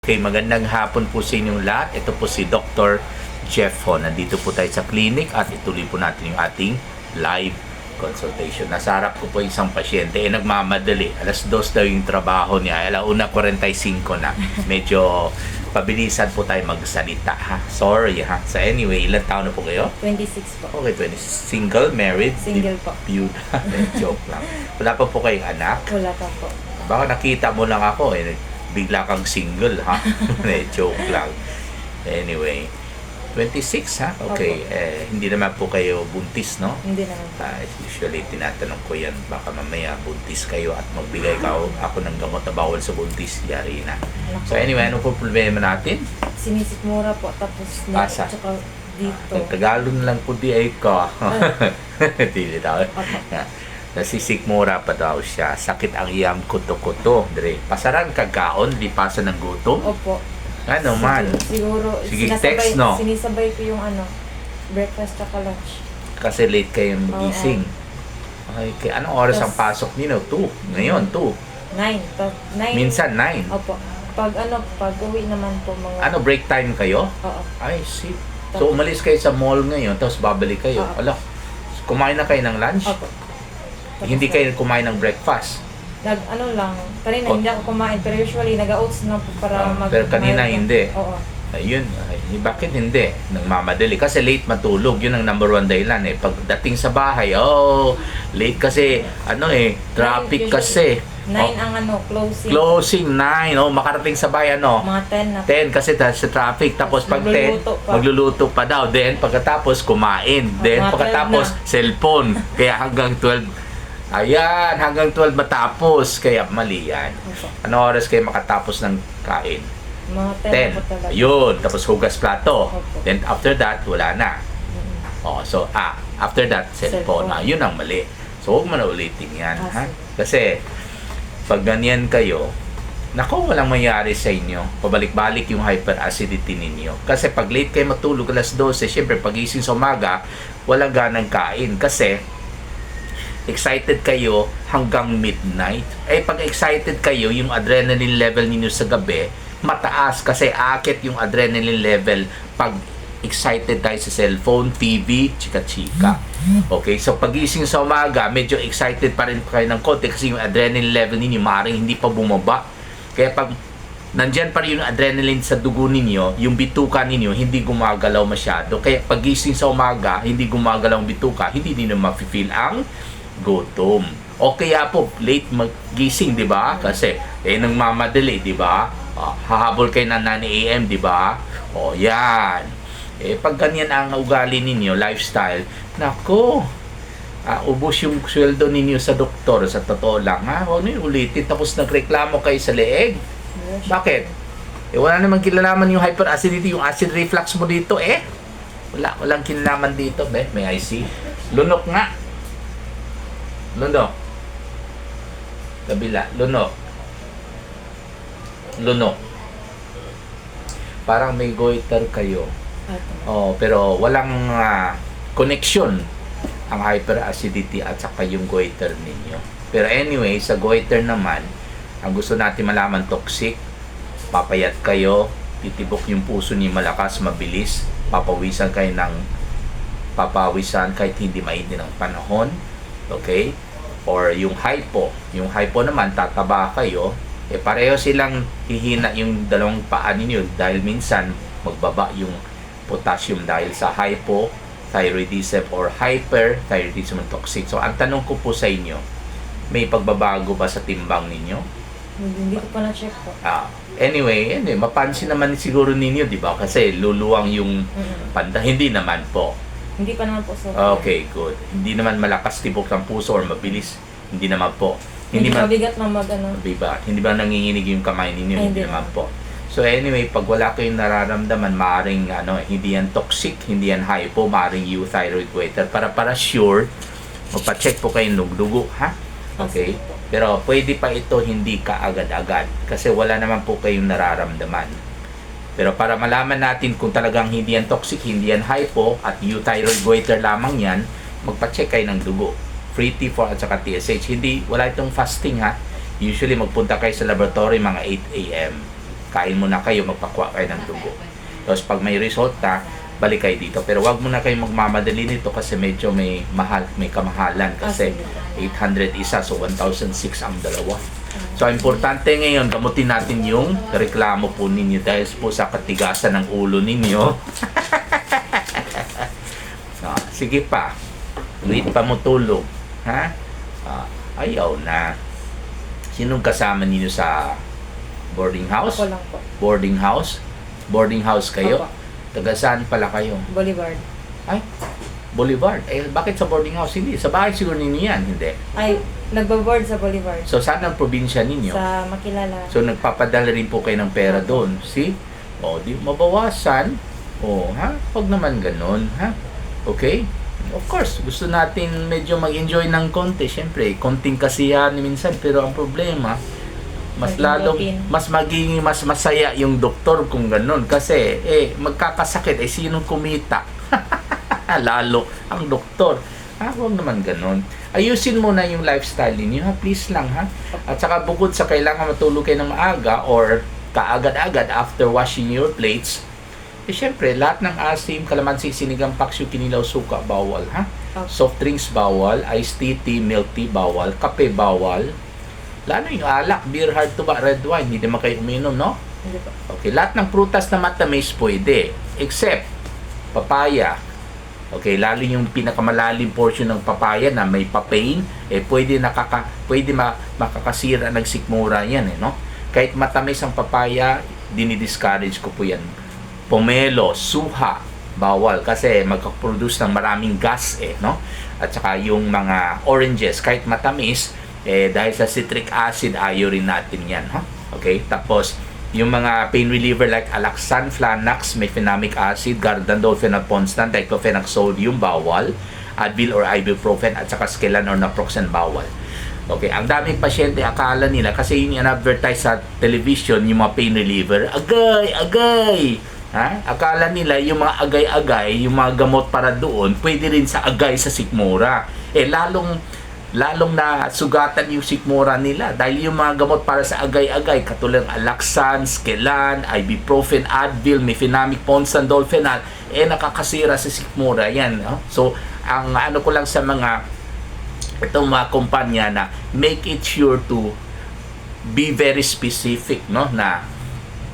Okay, magandang hapon po sa inyong lahat. Ito po si Dr. Jeff Ho. Nandito po tayo sa clinic at ituloy po natin yung ating live consultation. Nasa harap ko po isang pasyente. Nagmamadali. Alas 2 daw yung trabaho niya. 1:45 na. Medyo pabilisan po tayo magsalita. Ha? Sorry ha. So anyway, ilang taon na po kayo? 26 po. Okay, 20. Single, married? Single po. Feud. Joke lang. Wala pa po kayong anak? Wala pa po. Baka nakita mo lang ako bigla kang single ha. Joke lang. Anyway, 26 ha. Okay, hindi naman po kayo buntis, no? Hindi naman po. Usually tinatanong ko yan, baka mamaya buntis kayo at magbigay ako ng gamot na bawal sa buntis, yari na. So anyway, ano po problema natin? Sinisikmura po, tapos Asa? tsaka dito. Nagtagalog lang po di ay ka. Hindi daw. Nasisikmura pa daw siya. Sakit ang iyang kuto-kuto. Dire, pasaran kagkaon, lipasan ng gutom. Opo. Ano man. Siguro, Sige, text, no? sinisabay ko yung breakfast tsaka lunch. Kasi late kayong magising. Okay, kaya anong oras ang pasok niyo? 2. Ngayon, 2. 9. Minsan 9. Opo. Pag uwi naman po mga... Ano, break time kayo? Oo. Ay, shit. So, umalis kayo sa mall ngayon, tapos babalik kayo. Oo. Ala, kumain na kayo ng lunch? Opo. Hindi kayo kumain ng breakfast? Kanina hindi ako kumain, pero usually nag-oats na po para Pero kanina hindi. Oo. Ayun, bakit hindi? Nagmamadali. Kasi late matulog. Yun ang number one dahilan eh. Pagdating sa bahay, late kasi, traffic kasi. 9 ang closing. Closing 9, makarating sa bahay, Mga 10 na. 10 kasi sa traffic. Tapos pag 10, magluluto pa daw. Then pagkatapos kumain. Then Mga pagkatapos 12 cellphone. Kaya hanggang 12. Ayan, hanggang 12 matapos. Kaya mali yan. Opo. Ano oras kayo makatapos ng kain? Mga 10 na po 10. talaga. Ayun, tapos hugas plato. Opo. Then after that, wala na. So, after that, cellphone. Cellphone. Yun ang mali. So, huwag mo na ulitin yan. Ha? Sige. Kasi, pag ganyan kayo, naku, walang mangyari sa inyo. Pabalik-balik yung hyperacidity ninyo. Kasi pag late kayo matulog alas 12, syempre pagising sa umaga, walang ganang kain. Kasi, excited kayo hanggang midnight. Pag excited kayo, yung adrenaline level ninyo sa gabi, mataas kasi aakit yung adrenaline level pag excited tayo sa cellphone, TV, chika-chika. Okay, so pagising sa umaga, medyo excited pa rin kayo ng konti kasi yung adrenaline level ninyo maaaring hindi pa bumaba. Kaya pag nandyan pa rin yung adrenaline sa dugo ninyo, yung bituka ninyo hindi gumagalaw masyado. Kaya pagising sa umaga, hindi gumagalaw ang bituka, hindi ninyo ma-feel ang gutom. O kaya po, late magising, di ba? Kasi, nagmamadali, di ba? Hahabol kayo ng 9 a.m., di ba? O, yan. Pag ganyan ang ugali ninyo, lifestyle, nako, ubos yung sweldo ninyo sa doktor, sa totoo lang, ha? Huwag nyo ulitin, tapos nagreklamo kayo sa leeg. Bakit? Wala namang kinalaman yung hyperacidity, yung acid reflux mo dito, walang kinalaman dito, may IC. Lunok nga. Lunok. Kabila. Lunok. Lunok. Parang may goiter kayo. Pero walang connection ang hyperacidity at saka yung goiter ninyo. Pero anyway, sa goiter naman, ang gusto natin malaman, toxic, papayat kayo, titibok yung puso niyo malakas, mabilis, papawisan kahit hindi mainit ng panahon. Okay? Or yung hypo. Yung hypo naman, tataba kayo. Pareho silang hihina yung dalawang paa ninyo dahil minsan magbaba yung potassium dahil sa hypothyroidism or hyperthyroidism toxic. So, ang tanong ko po sa inyo, may pagbabago ba sa timbang ninyo? Hindi ko pa na-check po. Anyway, mapansin naman siguro ninyo, di ba? Kasi luluwang yung panda. Hindi naman po. Hindi pa naman po sa... Okay, good. Hindi naman malakas tibok ng puso or mabilis. Hindi naman po. Hindi mabigat Mabigat. Hindi ba nanginginig yung kamay ninyo? Hindi naman po. So anyway, pag wala kayong nararamdaman, maaaring hindi yan toxic, hindi yan hypo, maaaring euthyroid goiter. Para sure, magpa-check po kayong dugo, ha? Okay? Pero pwede pa ito hindi kaagad-agad kasi wala naman po kayong nararamdaman. Pero para malaman natin kung talagang hindi yan toxic, hindi yan hypo, at euthyroid goiter lamang yan, magpa-check kayo ng dugo. Free T4 at saka TSH. Wala itong fasting, ha? Usually magpunta kayo sa laboratory mga 8 a.m. kain muna kayo, magpakuha kayo ng dugo. Tapos pag may resulta, balik kayo dito. Pero wag muna kayo magmamadali nito kasi medyo may kamahalan kasi 800 isa, so 1,006 ang dalawa. So, importante ngayon, gamutin natin yung reklamo po ninyo dahil po sa katigasan ng ulo ninyo. Sige pa. Wait pa mo tulog. Ha? Ayaw na. Sinong kasama ninyo sa boarding house? Ako lang po. Boarding house? Boarding house kayo? Opo. Taga saan pala kayo? Boulevard. Ay, Boulevard. Bakit sa boarding house? Hindi. Sa bahay siguro ninyo yan. Hindi. Ay, nagbo-board sa Boulevard. So, saan ang probinsya ninyo? Sa Makilala. So, nagpapadala rin po kayo ng pera Opo. doon. See? Di mabawasan. Ha? Huwag naman ganun. Ha? Okay? Of course, gusto natin medyo mag-enjoy ng konti. Siyempre, konting kasiyahan minsan. Pero ang problema, mas Maging mas masaya yung doktor kung ganun. Kasi, magkakasakit. Sinong kumita? Lalo ang doktor. Huwag naman ganun. Ayusin mo na yung lifestyle ninyo, ha? Please lang, ha? At saka bukod sa kailangan matulog kayo ng maaga or kaagad-agad after washing your plates, syempre, lahat ng asim, kalamansi, sinigang, paksiw, kinilaw, suka, bawal, ha? Okay. Soft drinks, bawal. Iced tea, milk tea, bawal. Kape, bawal. Lalo yung alak, beer, hard to red wine, hindi naman kayo uminom, no? Hindi po. Okay, lahat ng prutas na matamis pwede. Except, papaya. Okay, lalo yung pinakamalalim portion ng papaya na may papain, pwede makakasira ng sikmura yan, no? Kahit matamis ang papaya, dinidiscourage ko po yan. Pomelo, suha, bawal kasi magkaproduce ng maraming gas, no? At saka yung mga oranges, kahit matamis, dahil sa citric acid, ayaw rin natin yan, ha? Okay, tapos, yung mga pain reliever like Alaxan, Flanax, mefenamic acid, Gardandol, Phenaponstan, Diclofenac sodium, bawal. Advil or Ibuprofen, at saka Skelan or Naproxen, bawal. Okay, ang daming pasyente akala nila kasi yun yung advertise sa television, yung mga pain reliever, agay! Ha? Akala nila yung mga agay-agay, yung mga gamot para doon, pwede rin sa agay sa sikmura. Lalong na sugatan yung sikmura nila dahil yung mga gamot para sa agay-agay katulad ng Alaxan, Skelan, Ibuprofen, Advil, Mefenamic, Ponstan, Dolfenal, nakakasira sa sikmura yan, no? So ang ano ko lang sa itong mga kumpanya na make it sure to be very specific, no, na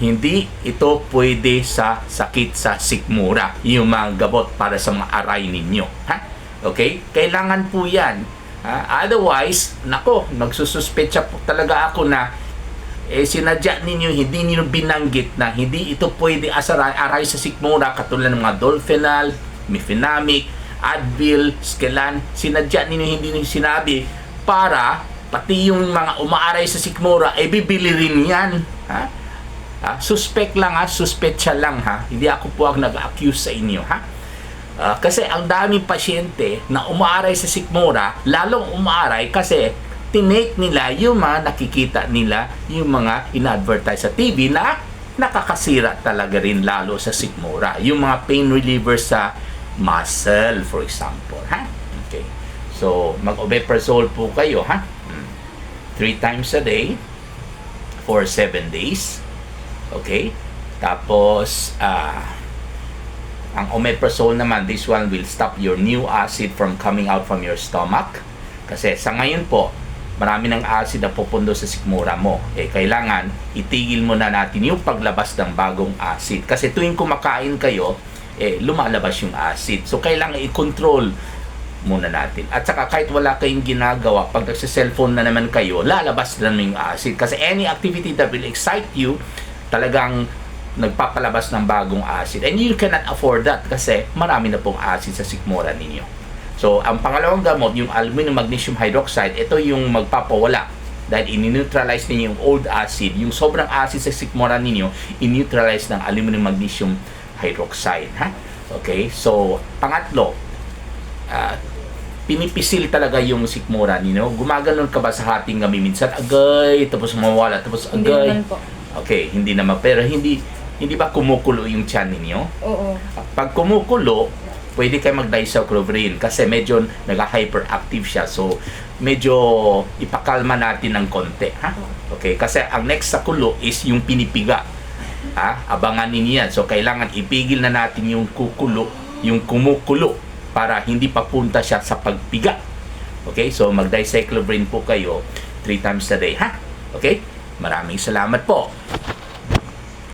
hindi ito pwede sa sakit sa sikmura yung mga gamot para sa mga aray ninyo, ha? Okay, kailangan po yan. Otherwise, magsususpecha po talaga ako na sinadya ninyo, hindi ninyo binanggit na hindi ito pwede aray sa sikmura katulad ng mga Dolfenal, Mefenamic, Advil, Skelan. Sinadya ninyo, hindi ninyo sinabi para pati yung mga umaaray sa sikmura bibili rin yan, ha? Suspect lang, suspetsa lang, ha? Hindi ako po ang nag-accuse sa inyo, ha? Kasi ang daming pasyente na umaaray sa sikmura, lalong umaaray kasi tinake nila yung mga nakikita nila, yung mga in-advertise sa TV na nakakasira talaga rin lalo sa sikmura. Yung mga pain reliever sa muscle, for example, ha? Okay. So, mag-omeprazole po kayo, ha? 3 times a day for 7 days. Okay? Tapos, ang omeprazole naman, this one will stop your new acid from coming out from your stomach. Kasi sa ngayon po, marami ng acid na pupundo sa sikmura mo. Kailangan itigil muna natin yung paglabas ng bagong acid. Kasi tuwing kumakain kayo, lumalabas yung acid. So, kailangan i-control muna natin. At saka kahit wala kayong ginagawa, pag nagsa-cellphone na naman kayo, lalabas na naman yung acid. Kasi any activity that will excite you, talagang nagpapalabas ng bagong acid. And you cannot afford that kasi marami na pong acid sa sikmura ninyo. So, ang pangalawang gamot, yung aluminum magnesium hydroxide, ito yung magpapawala. Dahil in-neutralize ninyo yung old acid, yung sobrang acid sa sikmura ninyo, in-neutralize ng aluminum magnesium hydroxide. Ha? Okay? So, pangatlo, pinipisil talaga yung sikmura ninyo. Gumaganon ka ba sa hating kami minsan? Agay, tapos mawala, tapos agay. Hindi naman po. Okay, hindi naman. Pero hindi ba kumukulo yung tiyan ninyo? Oo. Pag kumukulo, pwede kayo mag-diaclofenac kasi medyo nag-hyperactive siya. So, medyo ipakalma natin ng konti. Ha? Okay, kasi ang next sa kulo is yung pinipiga. Abangan ninyo yan. So, kailangan ipigil na natin yung yung kumukulo para hindi papunta siya sa pagpiga. Okay? So, mag-dicyclobrin po kayo 3 times a day, ha? Okay? Maraming salamat po.